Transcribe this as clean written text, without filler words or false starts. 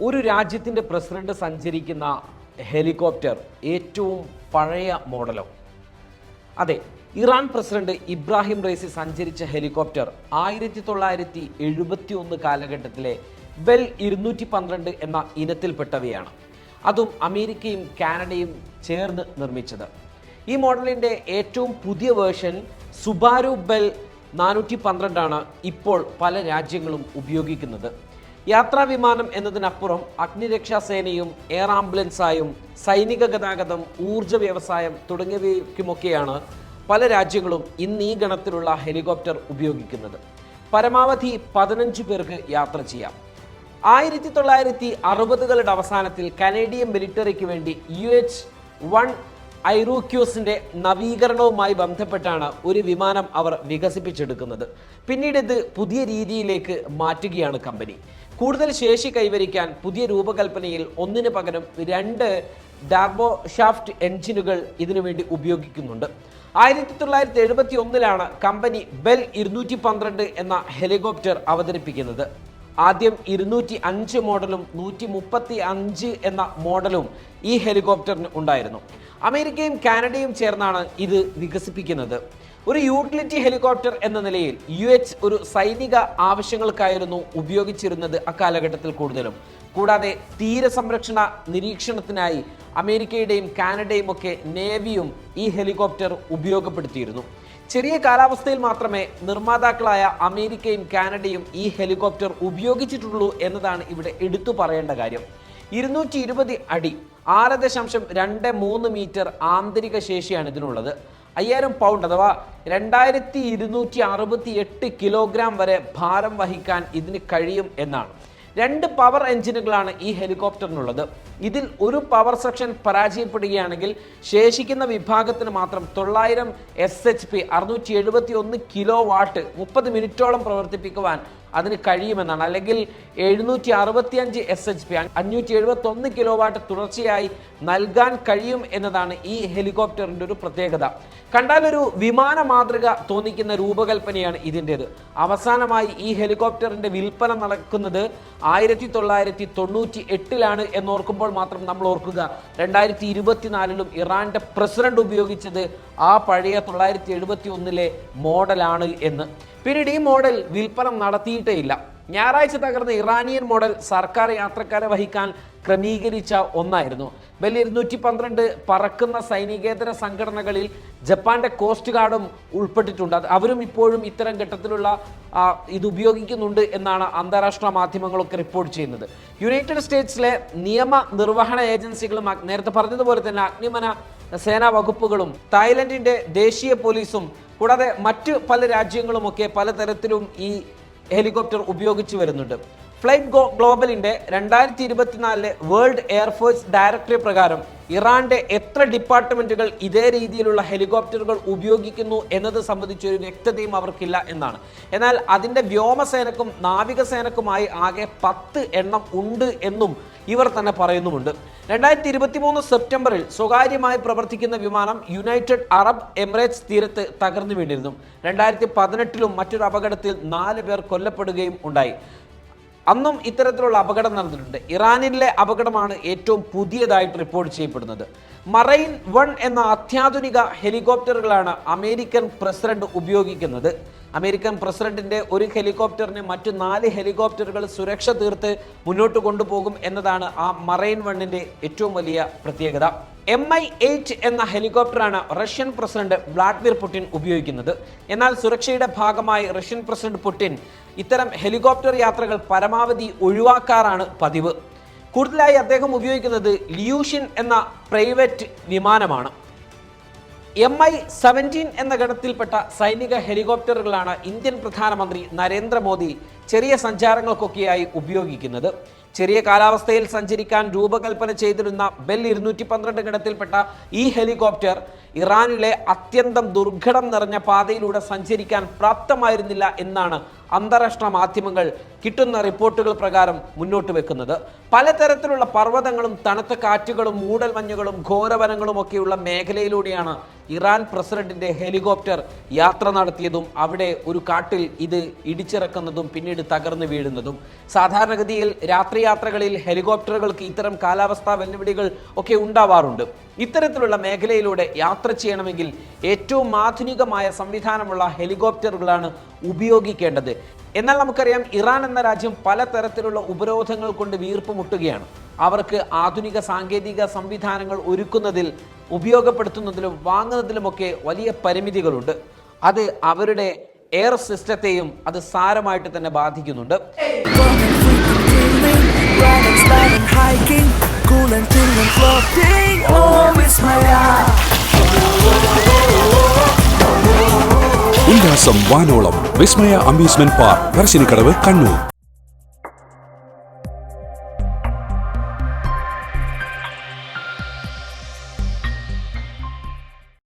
ഒരു രാജ്യത്തിൻ്റെ പ്രസിഡന്റ് സഞ്ചരിക്കുന്ന ഹെലികോപ്റ്റർ ഏറ്റവും പഴയ മോഡലോ? അതെ, ഇറാൻ പ്രസിഡന്റ് ഇബ്രാഹിം റൈസി സഞ്ചരിച്ച ഹെലികോപ്റ്റർ 1971 കാലഘട്ടത്തിലെ ബെൽ 212 എന്ന ഇനത്തിൽപ്പെട്ടവയാണ്. അതും അമേരിക്കയും കാനഡയും ചേർന്ന് നിർമ്മിച്ചത്. ഈ മോഡലിൻ്റെ ഏറ്റവും പുതിയ വേർഷൻ സുബാരു ബെൽ 412 ആണ് ഇപ്പോൾ പല രാജ്യങ്ങളും ഉപയോഗിക്കുന്നത്. യാത്രാ വിമാനം എന്നതിനപ്പുറം അഗ്നിരക്ഷാസേനയും എയർ ആംബുലൻസായും സൈനിക ഗതാഗതം, ഊർജ വ്യവസായം തുടങ്ങിയവയ്ക്കുമൊക്കെയാണ് പല രാജ്യങ്ങളും ഇന്ന് ഈ ഗണത്തിലുള്ള ഹെലികോപ്റ്റർ ഉപയോഗിക്കുന്നത്. പരമാവധി 15 പേർക്ക് യാത്ര ചെയ്യാം. 1960കളുടെ അവസാനത്തിൽ കനേഡിയൻ മിലിറ്ററിക്ക് വേണ്ടി UH-1 ഐറോക്യൂസിന്റെ നവീകരണവുമായി ബന്ധപ്പെട്ടാണ് ഒരു വിമാനം അവർ വികസിപ്പിച്ചെടുക്കുന്നത്. പിന്നീട് ഇത് പുതിയ രീതിയിലേക്ക് മാറ്റുകയാണ് കമ്പനി. കൂടുതൽ ശേഷി കൈവരിക്കാൻ പുതിയ രൂപകൽപ്പനയിൽ ഒന്നിന് പകരം 2 ഡാർബോ ഷാഫ്റ്റ് എഞ്ചിനുകൾ ഇതിനുവേണ്ടി ഉപയോഗിക്കുന്നുണ്ട്. 1971ലാണ് കമ്പനി ബെൽ 212 എന്ന ഹെലികോപ്റ്റർ അവതരിപ്പിക്കുന്നത്. ആദ്യം 205 മോഡലും 135 എന്ന മോഡലും ഈ ഹെലികോപ്റ്ററിന് ഉണ്ടായിരുന്നു. അമേരിക്കയും കാനഡയും ചേർന്നാണ് ഇത് വികസിപ്പിക്കുന്നത്. ഒരു യൂട്ടിലിറ്റി ഹെലികോപ്റ്റർ എന്ന നിലയിൽ UH ഒരു സൈനിക ആവശ്യങ്ങൾക്കായിരുന്നു ഉപയോഗിച്ചിരുന്നത് അക്കാലഘട്ടത്തിൽ കൂടുതലും. കൂടാതെ തീരസംരക്ഷണ നിരീക്ഷണത്തിനായി അമേരിക്കയുടെയും കാനഡയും ഒക്കെ നേവിയും ഈ ഹെലികോപ്റ്റർ ഉപയോഗപ്പെടുത്തിയിരുന്നു. ചെറിയ കാലാവസ്ഥയിൽ മാത്രമേ നിർമ്മാതാക്കളായ അമേരിക്കയും കാനഡയും ഈ ഹെലികോപ്റ്റർ ഉപയോഗിച്ചിട്ടുള്ളൂ എന്നതാണ് ഇവിടെ എടുത്തു പറയേണ്ട കാര്യം. 220 അടി 6.23 മീറ്റർ ആന്തരിക ശേഷിയാണ് ഇതിനുള്ളത്. 5000 പൗണ്ട് അഥവാ 2268 കിലോഗ്രാം വരെ ഭാരം വഹിക്കാൻ ഇതിന് കഴിയും എന്നാണ്. 2 പവർ എഞ്ചിനുകളാണ് ഈ ഹെലികോപ്റ്ററിനുള്ളത്. ഇതിൽ ഒരു പവർ സെക്ഷൻ പരാജയപ്പെടുകയാണെങ്കിൽ ശേഷിക്കുന്ന വിഭാഗത്തിന് മാത്രം 900 SHP 671 കിലോ വാട്ട് 30 മിനിറ്റോളം പ്രവർത്തിപ്പിക്കുവാൻ അതിന് കഴിയുമെന്നാണ്. അല്ലെങ്കിൽ 765 SHP 571 കിലോ വാട്ട് തുടർച്ചയായി നൽകാൻ കഴിയും എന്നതാണ് ഈ ഹെലികോപ്റ്ററിൻ്റെ ഒരു പ്രത്യേകത. കണ്ടാൽ ഒരു വിമാന മാതൃക തോന്നിക്കുന്ന രൂപകൽപ്പനയാണ് ഇതിൻ്റേത്. അവസാനമായി ഈ ഹെലികോപ്റ്ററിൻ്റെ വിൽപ്പന നടക്കുന്നത് 1998ലാണ് എന്നോർക്കുമ്പോൾ മാത്രം നമ്മൾ ഓർക്കുക 2024ലും ഇറാന്റെ പ്രസിഡന്റ് ഉപയോഗിച്ചത് ആ പഴയ 971 മോഡലാണ് എന്ന്. പിന്നീട് ഈ മോഡൽ വിൽപ്പന നടത്തിയിട്ടേ ഇല്ല. ഞായറാഴ്ച തകർന്ന ഇറാനിയൻ മോഡൽ സർക്കാർ യാത്രക്കാരെ വഹിക്കാൻ ക്രമീകരിച്ച ഒന്നായിരുന്നു. ബെൽ 212 പറക്കുന്ന സൈനികേതര സംഘടനകളിൽ ജപ്പാന്റെ കോസ്റ്റ് ഗാർഡും ഉൾപ്പെട്ടിട്ടുണ്ട്. അവരും ഇപ്പോഴും ഇത്തരം ഘട്ടത്തിലുള്ള ഇത് ഉപയോഗിക്കുന്നുണ്ട് എന്നാണ് അന്താരാഷ്ട്ര മാധ്യമങ്ങളൊക്കെ റിപ്പോർട്ട് ചെയ്യുന്നത്. യുണൈറ്റഡ് സ്റ്റേറ്റ്സിലെ നിയമ നിർവഹണ ഏജൻസികളും നേരത്തെ പറഞ്ഞതുപോലെ തന്നെ അഗ്നിമന സേനാ വകുപ്പുകളും തായ്ലൻഡിന്റെ ദേശീയ പോലീസും കൂടാതെ മറ്റ് പല രാജ്യങ്ങളുമൊക്കെ പലതരത്തിലും ഈ ഹെലികോപ്റ്റർ ഉപയോഗിച്ചു വരുന്നുണ്ട്. ഫ്ലൈറ്റ് ഗ്ലോബലിന്റെ 2024 വേൾഡ് എയർഫോഴ്സ് ഡയറക്ടറി പ്രകാരം ഇറാന്റെ എത്ര ഡിപ്പാർട്ട്മെന്റുകൾ ഇതേ രീതിയിലുള്ള ഹെലികോപ്റ്ററുകൾ ഉപയോഗിക്കുന്നു എന്നത് സംബന്ധിച്ചൊരു വ്യക്തതയും അവർക്കില്ല എന്നാണ്. എന്നാൽ അതിൻ്റെ വ്യോമസേനക്കും നാവികസേനക്കുമായി ആകെ 10 എണ്ണം ഉണ്ട് എന്നും ഇവർ തന്നെ പറയുന്നുമുണ്ട്. 2023 സെപ്റ്റംബറിൽ സ്വകാര്യമായി പ്രവർത്തിക്കുന്ന വിമാനം യുണൈറ്റഡ് അറബ് എമിറേറ്റ്സ് തീരത്ത് തകർന്നു വീണിരുന്നു. 2018ലും മറ്റൊരു അപകടത്തിൽ 4 പേർ കൊല്ലപ്പെടുകയും ഉണ്ടായി. അന്നും ഇത്തരത്തിലുള്ള അപകടം നടന്നിട്ടുണ്ട്. ഇറാനിലെ അപകടമാണ് ഏറ്റവും പുതിയതായിട്ട് റിപ്പോർട്ട് ചെയ്യപ്പെടുന്നത്. മറൈൻ 1 എന്ന അത്യാധുനിക ഹെലികോപ്റ്ററുകളാണ് അമേരിക്കൻ പ്രസിഡന്റ് ഉപയോഗിക്കുന്നത്. അമേരിക്കൻ പ്രസിഡന്റിന്റെ ഒരു ഹെലികോപ്റ്ററിന് മറ്റു 4 ഹെലികോപ്റ്ററുകൾ സുരക്ഷ തീർത്ത് മുന്നോട്ട് കൊണ്ടുപോകും എന്നതാണ് ആ മറൈൻ 1ന്റെ ഏറ്റവും വലിയ പ്രത്യേകത. Mi-8 എന്ന ഹെലികോപ്റ്ററാണ് റഷ്യൻ പ്രസിഡന്റ് വ്ളാഡിമിർ പുടിൻ ഉപയോഗിക്കുന്നത്. എന്നാൽ സുരക്ഷയുടെ ഭാഗമായി റഷ്യൻ പ്രസിഡന്റ് പുടിൻ ഇത്തരം ഹെലികോപ്റ്റർ യാത്രകൾ പരമാവധി ഒഴിവാക്കാറാണ് പതിവ്. കൂടുതലായി അദ്ദേഹം ഉപയോഗിക്കുന്നത് ലിയൂഷിൻ എന്ന പ്രൈവറ്റ് വിമാനമാണ്. Mi-17 എന്ന ഗണത്തിൽപ്പെട്ട സൈനിക ഹെലികോപ്റ്ററുകളാണ് ഇന്ത്യൻ പ്രധാനമന്ത്രി നരേന്ദ്രമോദി ചെറിയ സഞ്ചാരങ്ങൾക്കൊക്കെയായി ഉപയോഗിക്കുന്നത്. ചെറിയ കാലാവസ്ഥയിൽ സഞ്ചരിക്കാൻ രൂപകൽപ്പന ചെയ്തിരുന്ന ബെൽ 212 ഗണത്തിൽപ്പെട്ട ഈ ഹെലികോപ്റ്റർ ഇറാനിലെ അത്യന്തം ദുർഘടം നിറഞ്ഞ പാതയിലൂടെ സഞ്ചരിക്കാൻ പ്രാപ്തമായിരുന്നില്ല എന്നാണ് അന്താരാഷ്ട്ര മാധ്യമങ്ങൾ കിട്ടുന്ന റിപ്പോർട്ടുകൾ പ്രകാരം മുന്നോട്ട് വെക്കുന്നത്. പലതരത്തിലുള്ള പർവ്വതങ്ങളും തണുത്ത കാറ്റുകളും മൂടൽമഞ്ഞുകളും ഘോരവനങ്ങളും ഒക്കെയുള്ള മേഖലയിലൂടെയാണ് ഇറാൻ പ്രസിഡന്റിന്റെ ഹെലികോപ്റ്റർ യാത്ര നടത്തിയതും അവിടെ ഒരു കാട്ടിൽ ഇത് ഇടിച്ചിറക്കുന്നതും പിന്നീട് തകർന്നു വീഴുന്നതും. സാധാരണഗതിയിൽ രാത്രി യാത്രകളിൽ ഹെലികോപ്റ്ററുകൾക്ക് ഇത്തരം കാലാവസ്ഥാ വെല്ലുവിളികൾ ഒക്കെ ഉണ്ടാവാറുണ്ട്. ഇത്തരത്തിലുള്ള മേഖലയിലൂടെ യാത്ര ചെയ്യണമെങ്കിൽ ഏറ്റവും ആധുനികമായ സംവിധാനമുള്ള ഹെലികോപ്റ്ററുകളാണ് ഉപയോഗിക്കേണ്ടത്. എന്നാൽ നമുക്കറിയാം, ഇറാൻ എന്ന രാജ്യം പലതരത്തിലുള്ള ഉപരോധങ്ങൾ കൊണ്ട് വീർപ്പ് മുട്ടുകയാണ്. അവർക്ക് ആധുനിക സാങ്കേതിക സംവിധാനങ്ങൾ ഒരുക്കുന്നതിൽ, ഉപയോഗപ്പെടുത്തുന്നതിലും വാങ്ങുന്നതിലുമൊക്കെ വലിയ പരിമിതികളുണ്ട്. അത് അവരുടെ എയർ സിസ്റ്റത്തെയും അത് സാരമായിട്ട് തന്നെ ബാധിക്കുന്നുണ്ട്. ഉല്ലാസം വാനോളം വിസ്മയ അമ്യൂസ്മെന്റ് പാർക്ക് പറശ്ശിനിക്കടവ്, കണ്ണൂർ.